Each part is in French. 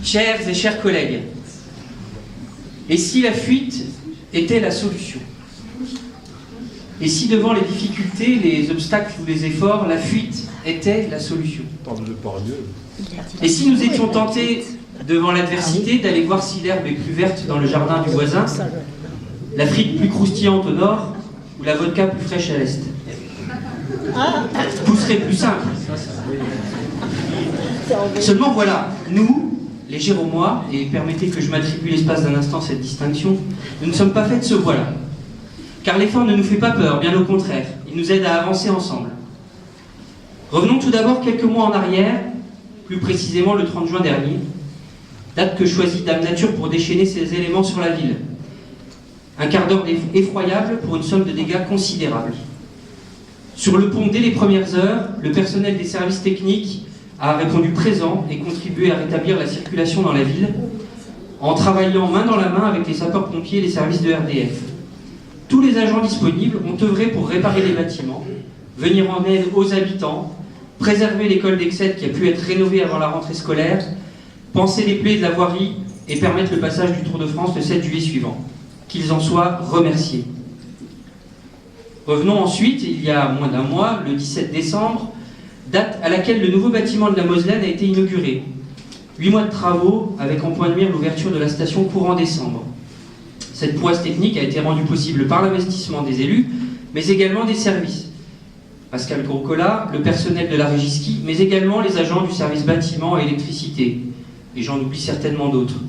Chères et chers collègues, et si la fuite était la solution? Et si devant les difficultés, les obstacles ou les efforts, la fuite était la solution? Et si nous étions tentés, devant l'adversité, d'aller voir si l'herbe est plus verte dans le jardin du voisin, la frite plus croustillante au nord, ou la vodka plus fraîche à l'est? Tout serait plus simple. Seulement voilà, nous, les Géromois, et permettez que je m'attribue l'espace d'un instant cette distinction, nous ne sommes pas faits de ce voilà. Car l'effort ne nous fait pas peur, bien au contraire, il nous aide à avancer ensemble. Revenons tout d'abord quelques mois en arrière, plus précisément le 30 juin dernier, date que choisit Dame Nature pour déchaîner ses éléments sur la ville. Un quart d'heure effroyable pour une somme de dégâts considérable. Sur le pont, dès les premières heures, le personnel des services techniques a répondu présent et contribué à rétablir la circulation dans la ville, en travaillant main dans la main avec les sapeurs-pompiers et les services de RDF. Tous les agents disponibles ont œuvré pour réparer les bâtiments, venir en aide aux habitants, préserver l'école d'Excède qui a pu être rénovée avant la rentrée scolaire, penser les plaies de la voirie et permettre le passage du Tour de France le 7 juillet suivant. Qu'ils en soient remerciés. Revenons ensuite, il y a moins d'un mois, le 17 décembre, date à laquelle le nouveau bâtiment de la Moselaine a été inauguré. 8 mois de travaux avec en point de mire l'ouverture de la station courant décembre. Cette prouesse technique a été rendue possible par l'investissement des élus, mais également des services. Pascal Groscola, le personnel de la Régie Ski, mais également les agents du service bâtiment et électricité. Et j'en oublie certainement d'autres.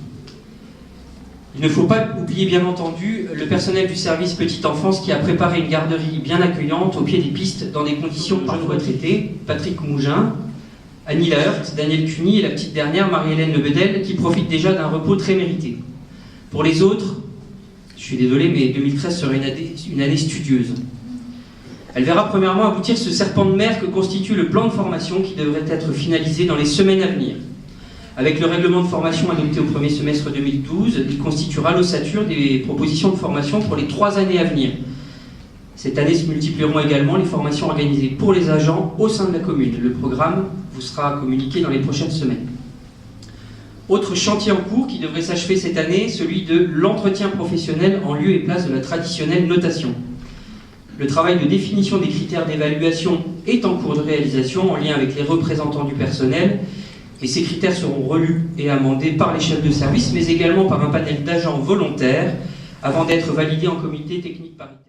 Il ne faut pas oublier, bien entendu, le personnel du service petite enfance qui a préparé une garderie bien accueillante au pied des pistes dans des conditions parfois traitées. Patrick Mougin, Annie Laheurt, Daniel Cuny et la petite dernière, Marie-Hélène Lebedel, qui profitent déjà d'un repos très mérité. Pour les autres, je suis désolé, mais 2013 sera une année studieuse. Elle verra premièrement aboutir ce serpent de mer que constitue le plan de formation qui devrait être finalisé dans les semaines à venir. Avec le règlement de formation adopté au premier semestre 2012, il constituera l'ossature des propositions de formation pour les 3 années à venir. Cette année se multiplieront également les formations organisées pour les agents au sein de la commune. Le programme vous sera communiqué dans les prochaines semaines. Autre chantier en cours qui devrait s'achever cette année, celui de l'entretien professionnel en lieu et place de la traditionnelle notation. Le travail de définition des critères d'évaluation est en cours de réalisation en lien avec les représentants du personnel. Et ces critères seront relus et amendés par les chefs de service, mais également par un panel d'agents volontaires, avant d'être validés en comité technique paritaire.